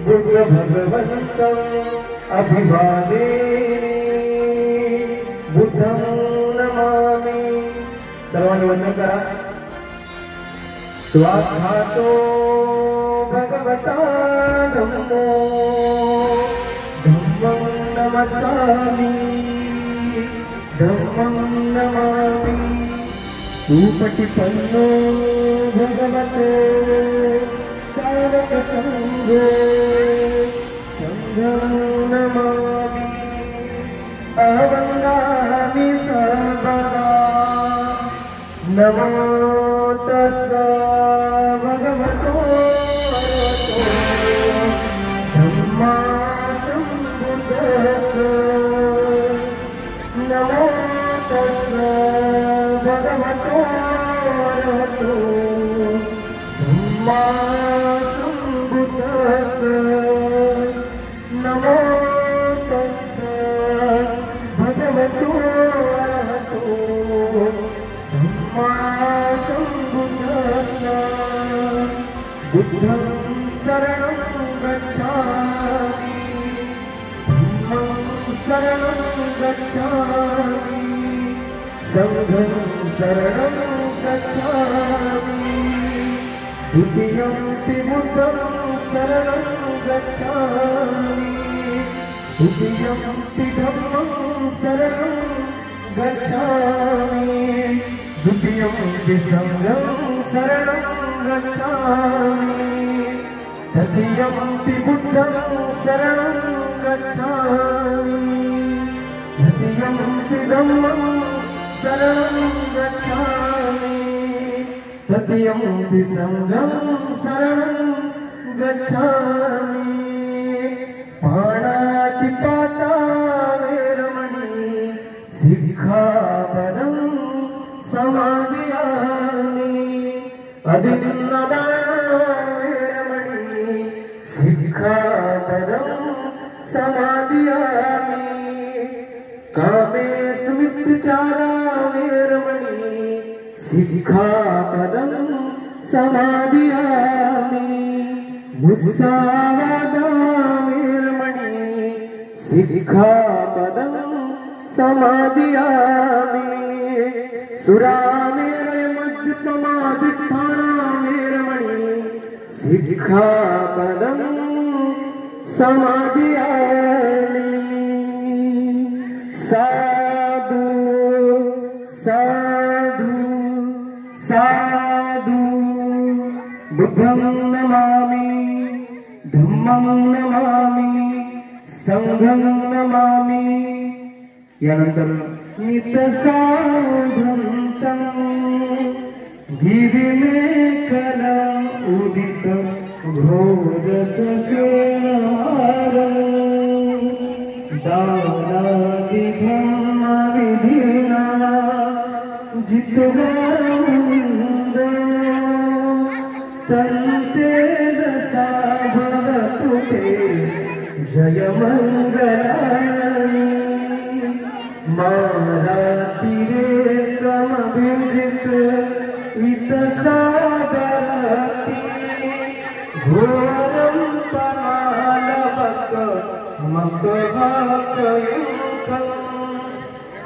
बुद्ध भगवन्तं अभिवादे बुद्धं नमामि। सर्वांनी वंदन करा। स्वागतो भगवता धम्मो धम्मं नमस्सामि धम्मं नमामि। सुपटिपन्नो भगवतो साधक संघो संघं नमामि। अवंगामि सर्वदा नमो तस्सा भगवतो अरहतो सम्मा सम्बुद्धस्स। नमो तस्सा भगवतो अरहतो सम्मा सम्बुद्धस्स। नमो तस्सा भगवतो अरहतो सम्मा सम्बुद्धस्स। बुद्धं शरणं गच्छामि धम्मं शरणं गच्छामि संघं शरणं गच्छामि। द्वितीयंपि बुद्धं शरणं गच्छामि द्वितीयंपि धम्मं शरणं गच्छामि द्वितीयंपि संघं शरणं गच्छामि तृतीयंपि बुद्धं शरणं गच्छामि तृतीयंपि धम्मं शरणं गच्छामि तृतीयंपि संघं शरणं गच्छामि। पाणातिपाता वेरमणि सिक्खापदं समादयामि। अदिन्नदाना वेरमणि सिक्खापदं समादयामि। कामेषु मिथ्याचारा वेरमणि सिक्खापदं समादयामि। मुस्सावादा वेरमणि सिक्खापदं समादयामि। सुरामेरय मज्जपमादिष्ठाना वेरमणि सिक्खापदं समादयामि। साधु साधु साधु बुद्धं नमामि धम्मं नमामि संघं नमामि। यानंतर नित्यसाधन्तं गिरिमेखला उदितं घोरससेनहारं दानादिधर्मविधिना जित्वा तन्तेजसा भवतु ते जयमङ्गलानि। मारातिरेकमभिजित वितसागराति घोरं पमालवकमकवाकयुक्तं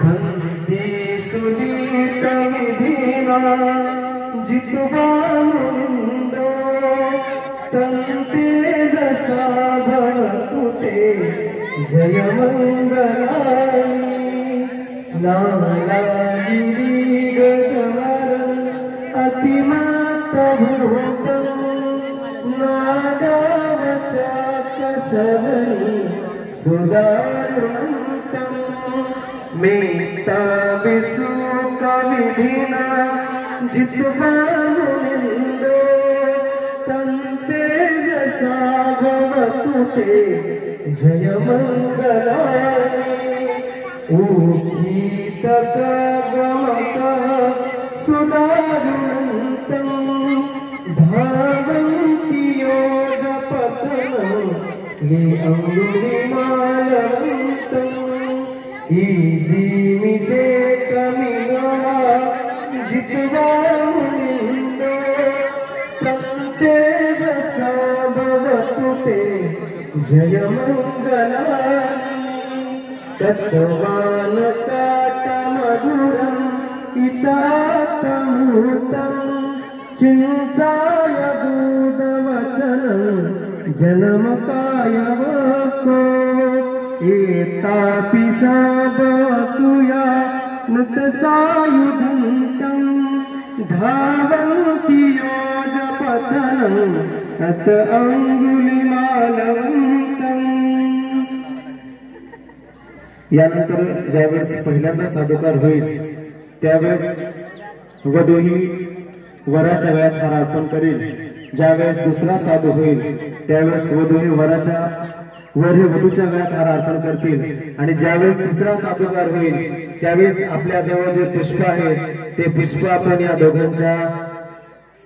खन्तिसुदीर्घविधिना जित्वा मुनिन्द्रो तन्तेजसा भवतु ते जयमङ्गलानि। नालागिरिगजवरं अतिमात्रभूतं नागावचाकसवनि सुदारुणन्तं मेत्ताभिसुकविधिना जित्वा मुनिन्द्रो तन्तेजसा भवतु ते जयमङ्गलानि। ऊर्जितगमक सुदारुणन्तं धावन्ति योजपतनं ले अङ्गुलिमालवन्तं ईदिमिसेकमिना जित्वा मुनिन्द्रो तन्तेजसा भवतु ते जय मंगलानी तत्वान काटमधुरं इतातमूर्तं चिंचाय दूतवचनं जन्मकाय वको एतापि साभवतुया नृतसायुधन्तं धावन्ति योजपतनं तत अंगुलिमालवन्तं। यानंतर ज्यावेळेस पहिल्यांदा साधुकार होईल त्यावेळेस वधू ही वराच्या गळ्यात हार अर्पण करेल। ज्यावेळेस दुसरा साधू होईल त्यावेळेस वधू ही वराच्या वर हे वधूच्या गळ्यात हार अर्पण करतील आणि ज्यावेळेस तिसरा साधुकार होईल त्यावेळेस आपल्या जवळ जे पुष्प आहे ते पुष्प आपण या दोघांच्या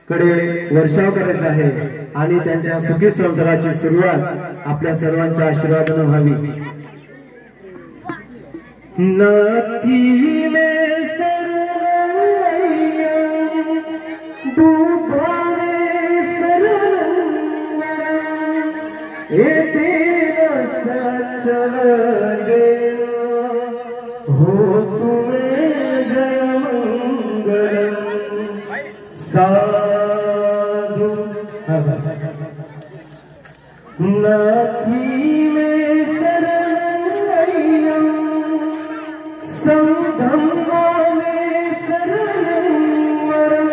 कडे वर्षाव करायचा आहे आणि त्यांच्या सुखी संसाराची सुरुवात आपल्या सर्वांच्या आशीर्वादाने व्हावी। नाथी में शरणं बुद्धाने शरणं एतेन सचल जय हो तुम्हें जय मंगलम साधु नाथी में शरणं संधम्मो में शरणं वरं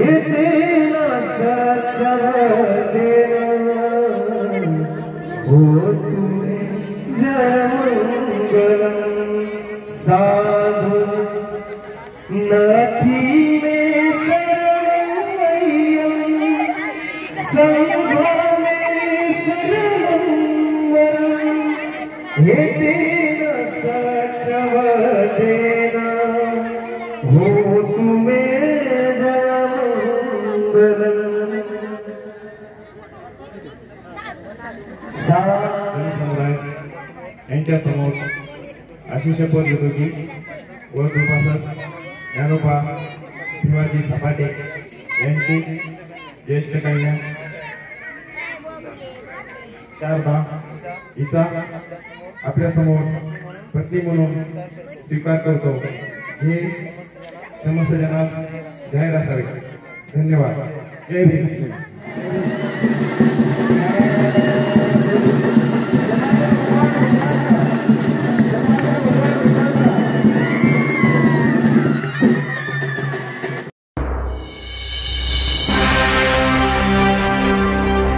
एतेन सचल जय हो तुम्हें जय मंगलम साधु नाथी में शरणं संघो में शरणं वरं एतेन सचल जय हो तुम्हें जय मंगलम। यांच्या समोर अशी शपथ घेतो की वधूपासक ज्ञानोबा शिवाजी सपाटे यांची ज्येष्ठ कन्या शारदा हिचा आपल्या समोर पत्नी म्हणून स्वीकार करतो। हे समस्त जनास जाहीर असावे। धन्यवाद। जय भीम।